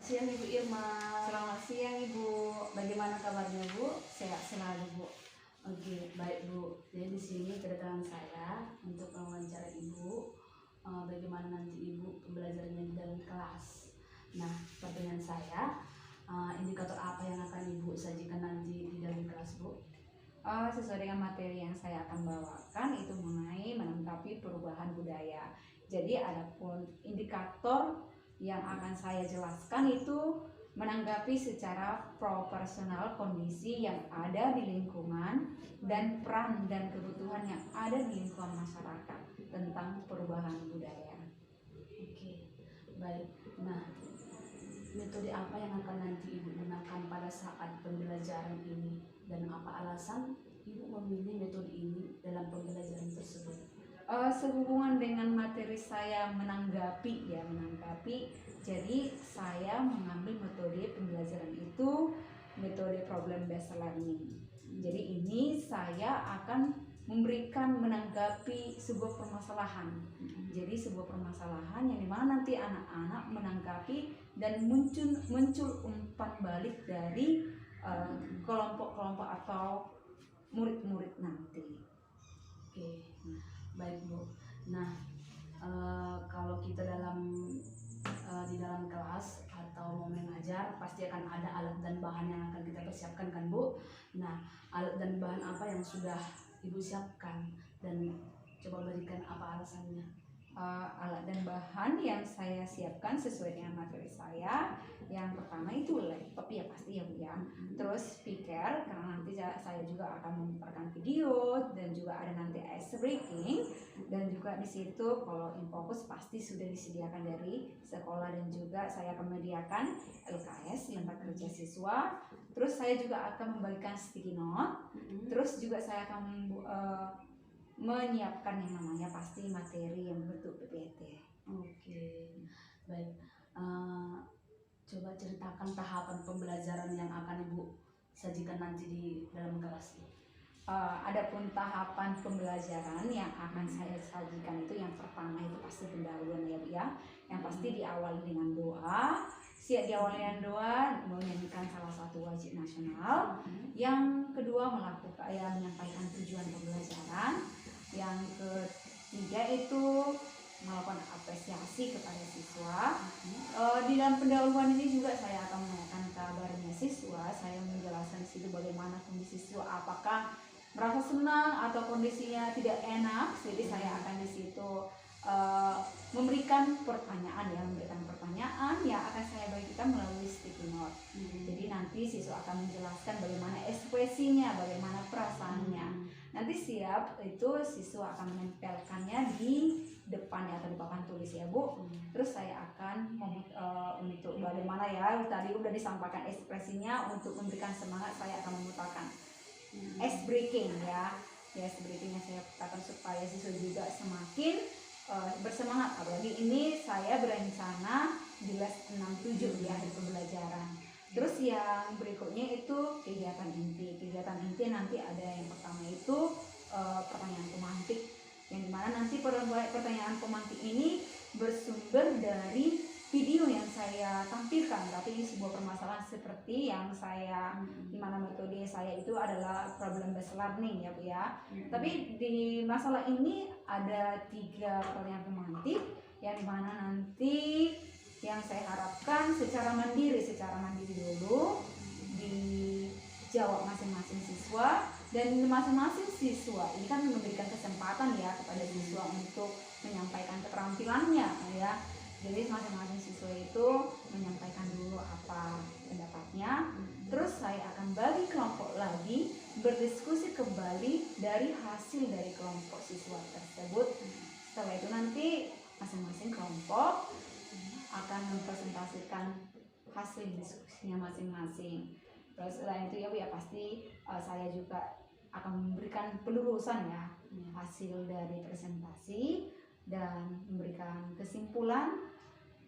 siang Ibu Irma. Selamat siang Ibu. Bagaimana kabarnya Bu? Sehat selalu Bu. Oke, baik Bu. Jadi di sini kedatangan saya untuk mewawancara Ibu. Bagaimana nanti Ibu pembelajarannya di dalam kelas. Nah, pertanyaan saya, indikator apa yang akan Ibu sajikan nanti di dalam kelas Bu? Sesuai dengan materi yang saya akan bawakan itu mengenai menanggapi perubahan budaya. Jadi adapun indikator yang akan saya jelaskan itu menanggapi secara proporsional kondisi yang ada di lingkungan dan peran dan kebutuhan yang ada di lingkungan masyarakat tentang perubahan budaya. Oke, baik. Nah, metode apa yang akan nanti Ibu gunakan pada saat pembelajaran ini dan apa alasan Ibu memilih metode ini dalam pembelajaran tersebut? Sehubungan dengan materi saya menanggapi, jadi saya mengambil metode pembelajaran itu metode problem based learning. Jadi ini saya akan memberikan menanggapi sebuah permasalahan. Jadi sebuah permasalahan yang dimana nanti anak-anak menanggapi dan muncul umpan balik dari kelompok-kelompok atau murid-murid nanti. Oke, baik Bu. Nah, kalau kita di dalam kelas atau mau mengajar pasti akan ada alat dan bahan yang akan kita persiapkan kan Bu. Nah, alat dan bahan apa yang sudah Ibu siapkan dan coba berikan apa alasannya? Alat dan bahan yang saya siapkan sesuai dengan materi saya. Yang pertama itu laptop ya pasti ya Bu ya. Terus speaker karena nanti saya juga akan memutarkan video dan juga ada nanti ice breaking dan juga di situ kalau Infocus pasti sudah disediakan dari sekolah dan juga saya akan menyediakan LKS lembar kerja siswa. Terus saya juga akan membagikan sticky note. Terus juga saya akan menyiapkan yang namanya pasti materi yang bentuk PPT. Oke, baik. Coba ceritakan tahapan pembelajaran yang akan Ibu sajikan nanti di dalam kelas. Adapun tahapan pembelajaran yang akan saya sajikan itu yang pertama itu pasti pendahuluan ya Bu ya. Yang pasti diawali dengan doa. Diawali dengan doa menyanyikan salah satu wajib nasional. Yang kedua menyampaikan tujuan pembelajaran. Yang ketiga itu melakukan apresiasi kepada siswa. Di dalam pendahuluan ini juga saya akan menanyakan kabarnya siswa. Saya menjelaskan di situ bagaimana kondisi siswa, apakah merasa senang atau kondisinya tidak enak. Jadi saya akan di situ memberikan pertanyaan yang akan saya bagikan melalui sticky note. Jadi nanti siswa akan menjelaskan bagaimana ekspresinya, bagaimana perasaannya. Nanti siap itu siswa akan menempelkannya di depannya atau di papan tulis ya Bu. Terus saya akan untuk bagaimana ya tadi udah disampaikan ekspresinya, untuk memberikan semangat saya akan memutarkan ice breaking ya. Ice breakingnya saya putarkan supaya siswa juga semakin bersemangat. Apalagi ini saya berencana di les 67 di akhir pembelajaran. Terus yang berikutnya itu kegiatan inti. Kegiatan inti nanti ada yang pertama itu pertanyaan pemantik, yang dimana nanti pertanyaan pemantik ini bersumber dari video yang saya tampilkan. Tapi ini sebuah permasalahan seperti yang saya dimana metode saya itu adalah problem based learning ya Bu ya. Tapi di masalah ini ada 3 pertanyaan pemantik yang dimana nanti yang saya harapkan secara mandiri dulu dijawab masing-masing siswa, dan masing-masing siswa ini kan memberikan kesempatan ya kepada siswa untuk menyampaikan keterampilannya ya. Jadi masing-masing siswa itu menyampaikan dulu apa pendapatnya. Terus saya akan bagi kelompok lagi, berdiskusi kembali dari hasil dari kelompok siswa tersebut. Setelah itu nanti masing-masing kelompok akan mempresentasikan hasil diskusinya masing-masing. Terus selain itu ya Bu ya pasti saya juga akan memberikan pelurusan ya hasil dari presentasi dan memberikan kesimpulan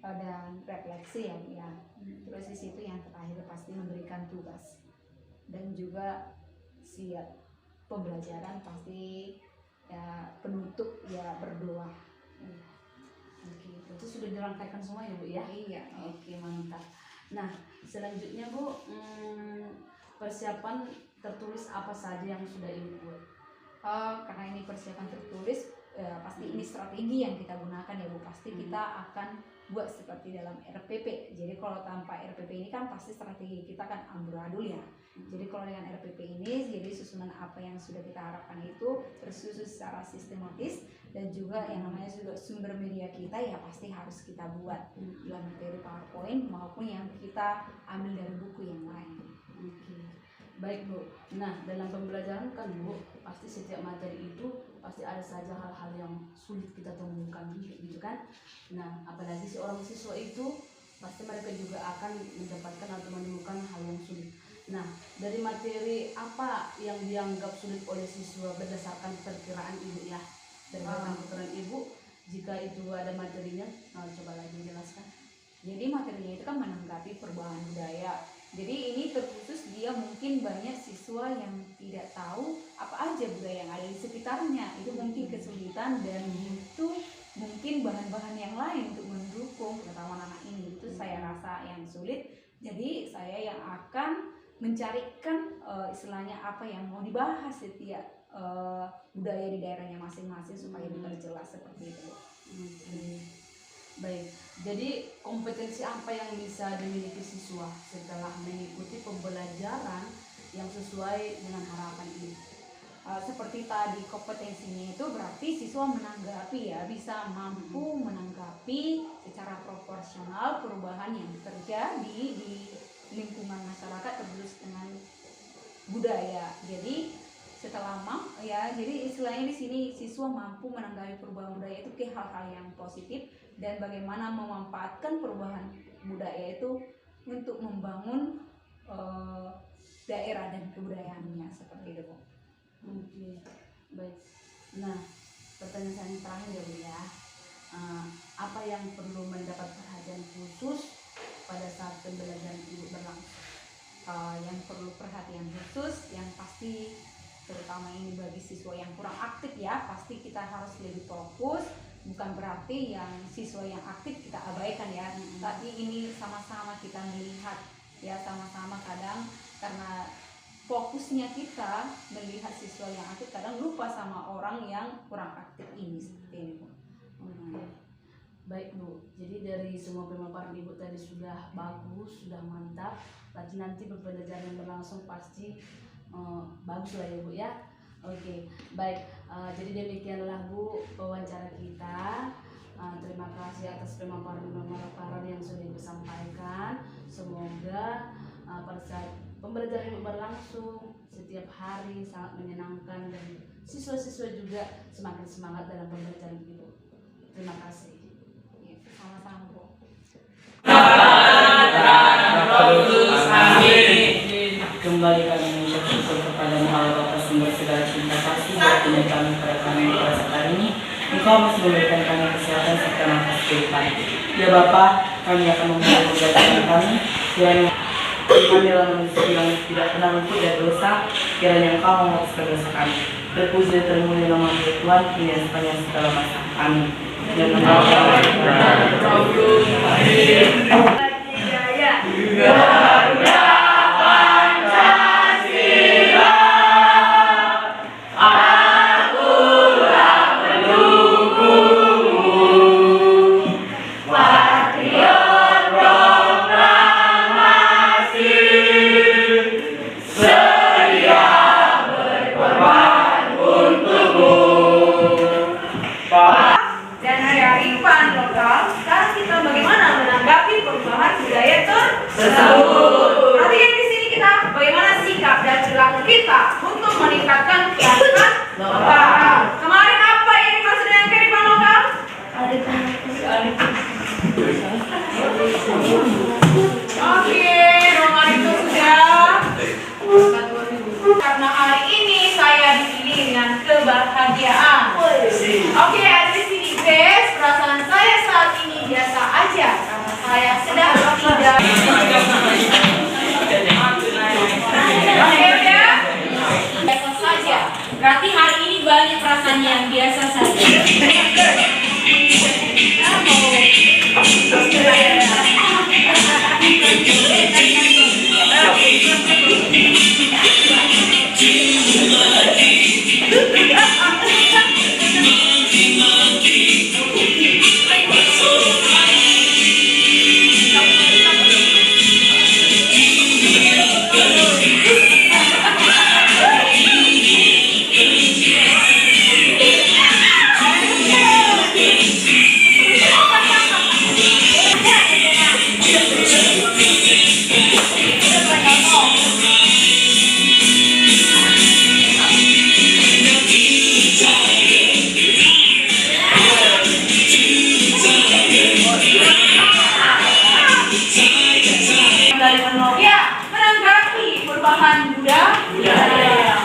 dan refleksi ya Bu ya. Terus di situ yang terakhir pasti memberikan tugas dan juga siap pembelajaran pasti ya penutup ya berdoa. Oke, itu sudah dirangkaikan semua ya Bu ya? Iya. Oke, mantap. Nah, selanjutnya Bu, persiapan tertulis apa saja yang sudah Ibu buat? Karena ini persiapan tertulis, pasti ini strategi yang kita gunakan ya Bu. Pasti kita akan buat seperti dalam RPP. Jadi kalau tanpa RPP ini kan pasti strategi kita kan amburadul ya. Jadi kalau dengan RPP ini, jadi susunan apa yang sudah kita harapkan itu tersusun secara sistematis, dan juga yang namanya juga sumber media kita ya pasti harus kita buat dalam materi PowerPoint maupun yang kita ambil dari buku yang lain. Oke. Baik Bu, nah dalam pembelajaran kan Bu, pasti setiap materi itu pasti ada saja hal-hal yang sulit kita temukan gitu kan. Nah apalagi seorang siswa itu pasti mereka juga akan mendapatkan atau menemukan hal yang sulit. Nah dari materi apa yang dianggap sulit oleh siswa berdasarkan perkiraan Ibu ya, berdasarkan perkiraan Ibu, jika itu ada materinya, coba lagi jelaskan. Jadi materinya itu kan menanggapi perubahan budaya. Jadi ini terkhusus dia mungkin banyak siswa yang tidak tahu apa aja budaya yang ada di sekitarnya. Itu mungkin kesulitan dan itu mungkin bahan-bahan yang lain untuk mendukung pengetahuan anak ini. Itu saya rasa yang sulit. Jadi saya yang akan mencarikan istilahnya apa yang mau dibahas setiap budaya di daerahnya masing-masing supaya diperjelas seperti itu. Baik, jadi kompetensi apa yang bisa dimiliki siswa setelah mengikuti pembelajaran yang sesuai dengan harapan ini? Seperti tadi kompetensinya itu berarti siswa menanggapi ya, bisa mampu menanggapi secara proporsional perubahan yang terjadi di lingkungan masyarakat terus dengan budaya. Jadi setelah jadi istilahnya di sini siswa mampu menanggapi perubahan budaya itu ke hal-hal yang positif dan bagaimana memanfaatkan perubahan budaya itu untuk membangun daerah dan kebudayaannya seperti itu. Oke, baik. Nah, pertanyaan saya yang terakhir ya Bu ya, apa yang perlu mendapat perhatian khusus pada saat pembelajaran Ibu berlangsung? Yang perlu perhatian khusus yang pasti terutama ini bagi siswa yang kurang aktif ya, pasti kita harus lebih fokus. Bukan berarti yang siswa yang aktif kita abaikan ya, tapi ini sama-sama kita melihat ya, sama-sama kadang karena fokusnya kita melihat siswa yang aktif kadang lupa sama orang yang kurang aktif ini seperti ini Bu. Baik Bu, jadi dari semua pemaparan Ibu tadi sudah bagus, sudah mantap. Berarti nanti pembelajaran yang berlangsung pasti bagus lah ya Bu ya. Oke, baik. Jadi demikianlah Bu wawancara kita. Terima kasih atas pemaparan yang sudah Ibu sampaikan. Semoga pada saat pembelajaran Ibu berlangsung setiap hari sangat menyenangkan dan siswa-siswa juga semakin semangat dalam pembelajaran Ibu. Terima kasih. Sama-sama Bu. Kembali kami mengucap syukur kepada Allah Bapa sumber segala cinta kasih dan kami pada kami pada saat hari ini. Engkau masih memberikan kami kesehatan serta nafas kehidupan. Ya Bapa, kami akan memulai pembelajaran kami. Kiranya kami dalam manusia yang tidak pernah luput dari dosa. Kiranya Engkau menghapuskan dosa kami. Terpuji dan termulia nama Tuhan kini dan sepanjang segala masa. Amin. Dan kita untuk meningkatkan kearifan lokal. Kemarin apa yang dimaksud dengan kearifan lokal? Oke, nomor itu sudah. Karena hari ini saya dipilih dengan kebahagiaan. Oke, ada di sini guys. Perasaan saya saat ini biasa aja karena saya sedang tidak. Biasa saja. Berarti hari ini banyak perasaan yang biasa saja. Mau Ya, menanggapi perubahan budaya.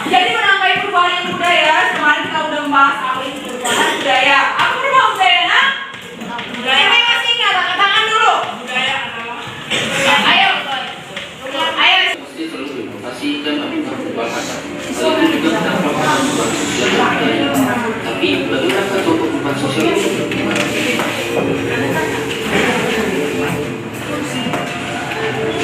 Jadi menanggapi perubahan budaya, kemarin kita udah membahas apa itu perubahan budaya. Apa perubahan budaya, nak? Budaya. Ini masih ingat, angkat tangan dulu. Budaya adalah. Ayo. Ayo. Mesti terus inovasi dan melakukan perubahan. Hal itu juga dapat melakukan perubahan sosial dan budaya. Tapi bagaimana contoh perubahan sosial itu?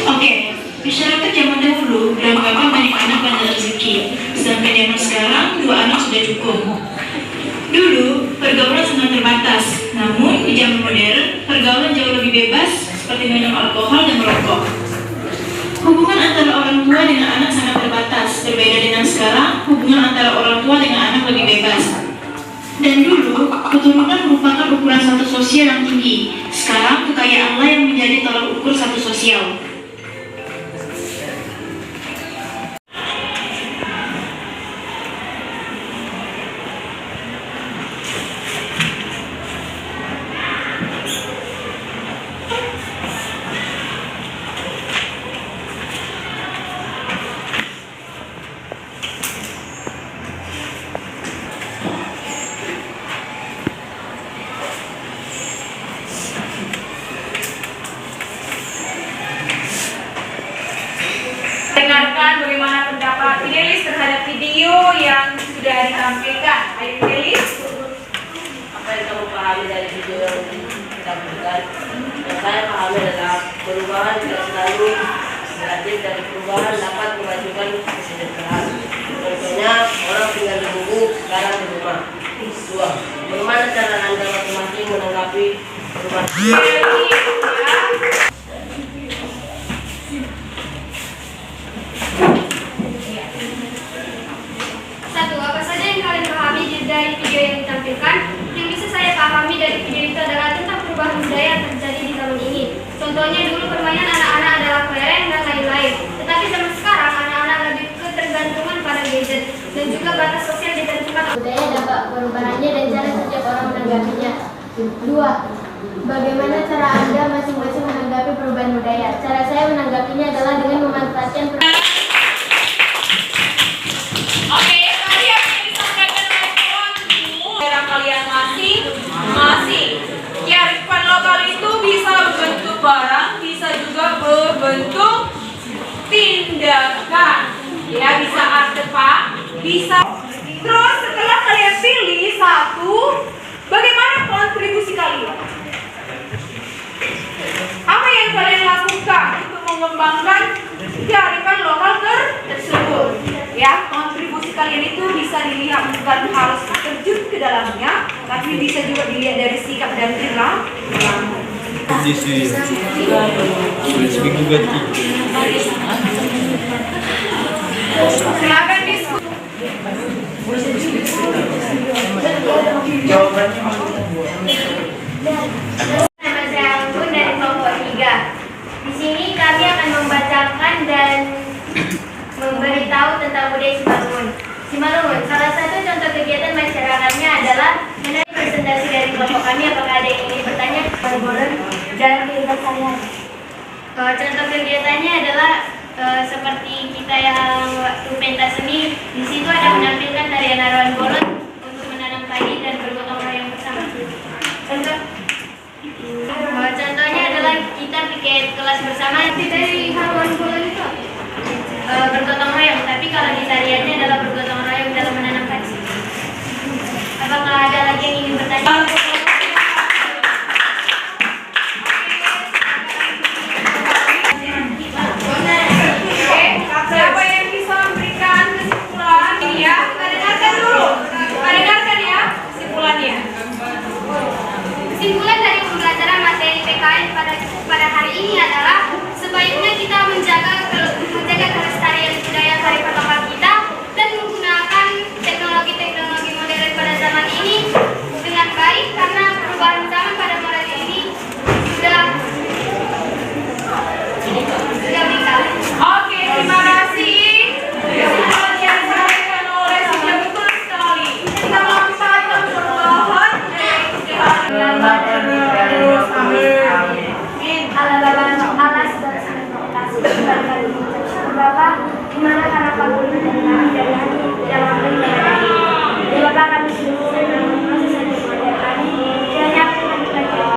Oke, masyarakat zaman dahulu beranggapan banyak anak banyak rezeki, sedangkan zaman sekarang 2 anak sudah cukup. Dulu, pergaulan sangat terbatas, namun di zaman modern, pergaulan jauh lebih bebas, seperti minum alkohol dan merokok. Hubungan antara orang tua dengan anak sangat terbatas, berbeda dengan sekarang, hubungan antara orang tua dengan anak lebih bebas. Dan dulu, keturunan merupakan ukuran status sosial yang tinggi. Sekarang, kekayaanlah yang menjadi tolak ukur status sosial. Dengarkan bagaimana pendapat Fidelis terhadap video yang sudah ditampilkan. Ayo Fidelis. Apa yang kamu pahami dari video yang ditampilkan? Yang saya pahami adalah perubahan tidak selalu berarti dari perubahan dapat memajukan kesejahteraan. Contohnya orang tinggal di gubuk sekarang di rumah. 2. Bagaimana cara Anda masing-masing menanggapi perubahan? Apa saja yang kalian pahami dari video yang ditampilkan? Yang bisa saya pahami dari video itu adalah tentang perubahan budaya yang terjadi di tahun ini. Contohnya dulu permainan anak-anak adalah kelereng dan lain-lain. Tetapi zaman sekarang anak-anak lebih ketergantungan pada gadget dan juga batas sosial ditentukan budaya dampak perubahannya dan cara setiap orang menanggapinya. 2. Bagaimana cara Anda masing-masing menanggapi perubahan budaya? Cara saya menanggapinya adalah dengan memanfaatkan Kalian masing-masing. Kearifan lokal itu bisa berbentuk barang, bisa juga berbentuk tindakan. Ya, bisa artefak, bisa. Terus setelah kalian pilih satu, bagaimana kontribusi kalian? Apa yang kalian lakukan untuk mengembangkan kearifan lokal tersebut? Ya, kontribusi kalian itu bisa dilihat bukan harus terjun ke dalamnya, tapi bisa juga dilihat dari sikap dan perilaku. Silakan diskusi. Nama saya Anggun dari kelompok 3. Di sini kami akan membacakan dan memberitahu tentang budaya Simalungun. Simalungun, salah satu contoh kegiatan masyarakatnya adalah menarik presentasi dari kelompok kami. Apakah ada yang ingin bertanya? Dalam kehidupan sehari-hari. Contoh kegiatannya adalah seperti kita yang waktu pentas seni. Di situ ada menampilkan tarian Aruan Bolon untuk menanam padi dan bergotong royong bersama. Contohnya adalah kita bikin kelas bersama. Dari Aruan Bolon itu bergotong royong, tapi kalau di tariannya adalah bergotong royong dalam menanam padi. Apakah ada lagi yang ingin bertanya?